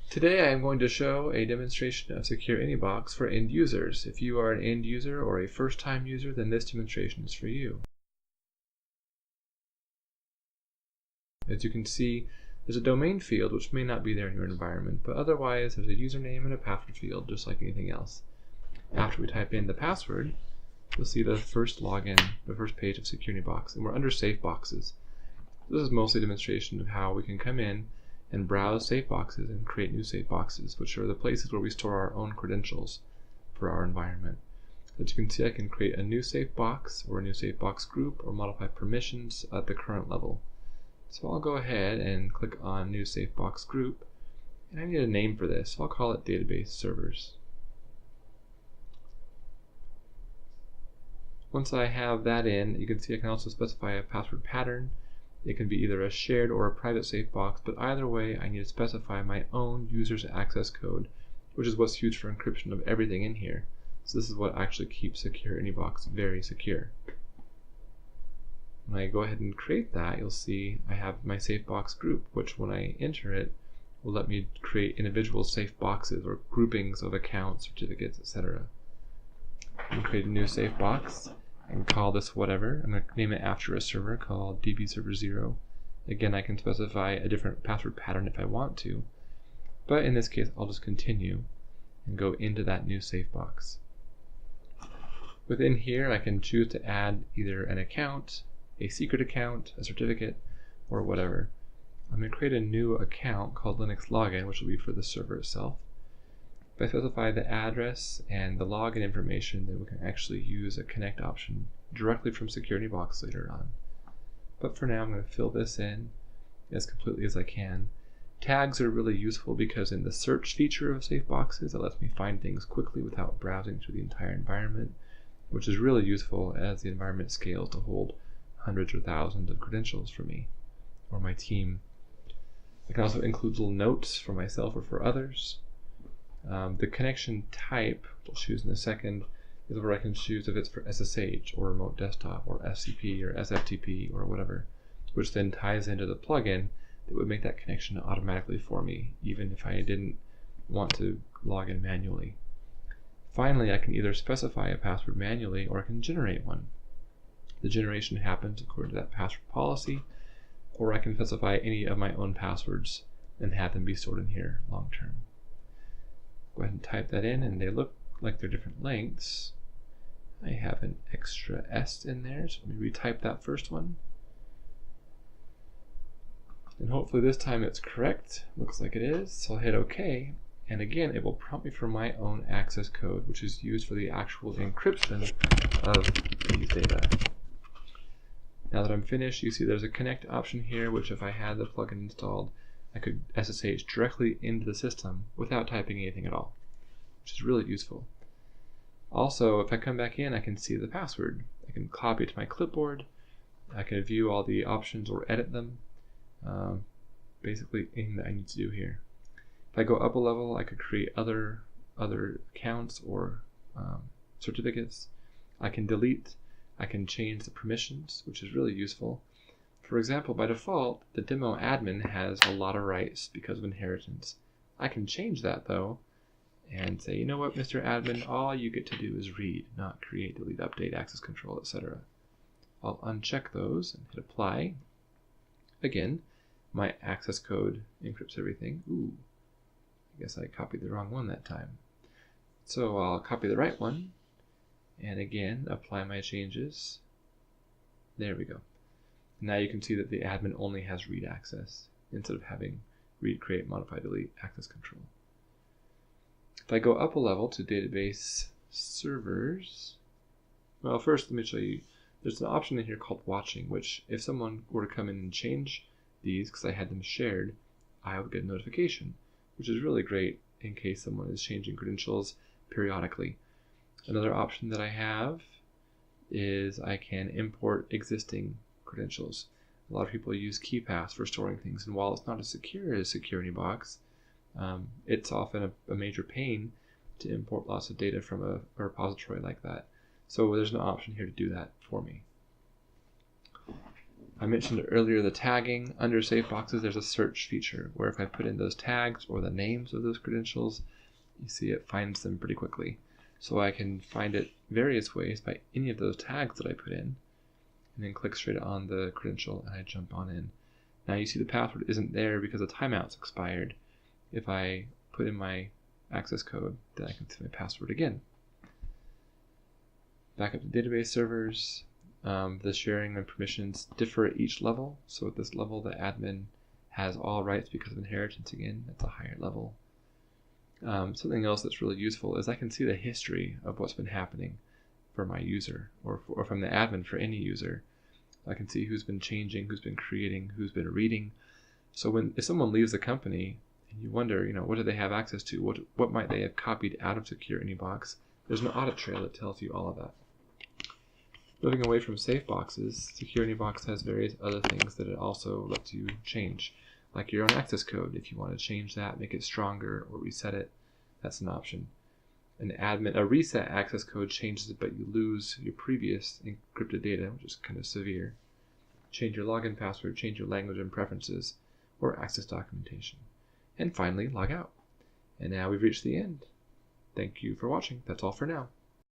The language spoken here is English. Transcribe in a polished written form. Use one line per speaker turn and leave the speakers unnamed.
Today I am going to show a demonstration of SecureAnyBox for end users. If you are an end user or a first-time user, then this demonstration is for you. As you can see, there's a domain field which may not be there in your environment, but otherwise there's a username and a password field just like anything else. After we type in the password, you'll see the first login, the first page of SecureAnyBox, and we're under Safeboxes. This is mostly a demonstration of how we can come in and browse Safeboxes and create new Safeboxes, which are the places where we store our own credentials for our environment. As you can see, I can create a new Safebox or a new Safebox group or modify permissions at the current level. So I'll go ahead and click on New Safebox Group, and I need a name for this, so I'll call it Database Servers. Once I have that in, you can see I can also specify a password pattern. It can be either a shared or a private Safebox, but either way I need to specify my own user's access code, which is what's used for encryption of everything in here. So this is what actually keeps SecureAnyBox very secure. When I go ahead and create that, you'll see I have my Safebox group, which when I enter it will let me create individual Safeboxes or groupings of accounts, certificates, etc. I can create a new Safebox and call this whatever. I'm going to name it after a server called dbserver0. Again, I can specify a different password pattern if I want to, but in this case I'll just continue and go into that new Safebox. Within here I can choose to add either an account, a secret account, a certificate, or whatever. I'm going to create a new account called Linux Login, which will be for the server itself. If I specify the address and the login information, then we can actually use a connect option directly from SecureAnyBox later on. But for now, I'm going to fill this in as completely as I can. Tags are really useful because in the search feature of Safeboxes, it lets me find things quickly without browsing through the entire environment, which is really useful as the environment scales to hold hundreds or thousands of credentials for me or my team. I can also include little notes for myself or for others. The connection type, which I'll choose in a second, is where I can choose if it's for SSH or remote desktop or FCP or SFTP or whatever, which then ties into the plugin that would make that connection automatically for me, even if I didn't want to log in manually. Finally, I can either specify a password manually or I can generate one. The generation happens according to that password policy, or I can specify any of my own passwords and have them be stored in here long term. Go ahead and type that in, and they look like they're different lengths. I have an extra S in there, so let me retype that first one. And hopefully this time it's correct. Looks like it is, so I'll hit OK. And again, it will prompt me for my own access code, which is used for the actual encryption of these data. Now that I'm finished, you see there's a connect option here, which if I had the plugin installed, I could SSH directly into the system without typing anything at all, which is really useful. Also, if I come back in, I can see the password. I can copy it to my clipboard. I can view all the options or edit them. Basically anything that I need to do here. If I go up a level, I could create other accounts or certificates. I can delete. I can change the permissions, which is really useful. For example, by default, the demo admin has a lot of rights because of inheritance. I can change that though and say, you know what, Mr. Admin, all you get to do is read, not create, delete, update, access control, etc. I'll uncheck those and hit apply. Again, my access code encrypts everything. Ooh, I guess I copied the wrong one that time. So I'll copy the right one and again apply my changes. There we go. Now you can see that the admin only has read access instead of having read, create, modify, delete, access control. If I go up a level to database servers, well, first let me show you, there's an option in here called watching, which if someone were to come in and change these, because I had them shared, I would get a notification, which is really great in case someone is changing credentials periodically. Another option that I have is I can import existing credentials. A lot of people use KeePass for storing things, and while it's not as secure as SecureAnyBox, it's often a major pain to import lots of data from a repository like that. So there's an option here to do that for me. I mentioned earlier the tagging. Under Safeboxes, there's a search feature where if I put in those tags or the names of those credentials, you see it finds them pretty quickly. So I can find it various ways by any of those tags that I put in, and then click straight on the credential and I jump on in. Now you see the password isn't there because the timeout's expired. If I put in my access code, then I can see my password again. Back up to database servers. The sharing and permissions differ at each level. So at this level, the admin has all rights because of inheritance again. That's a higher level. Something else that's really useful is I can see the history of what's been happening for my user, or from the admin for any user. I can see who's been changing, who's been creating, who's been reading. So if someone leaves the company and you wonder, what do they have access to? What might they have copied out of SecureAnyBox? There's an audit trail that tells you all of that. Moving away from Safeboxes, SecureAnyBox has various other things that it also lets you change, like your own access code. If you want to change that, make it stronger, or reset it, that's an option. A reset access code changes it, but you lose your previous encrypted data, which is kind of severe. Change your login password, change your language and preferences, or access documentation. And finally, log out. And now we've reached the end. Thank you for watching. That's all for now.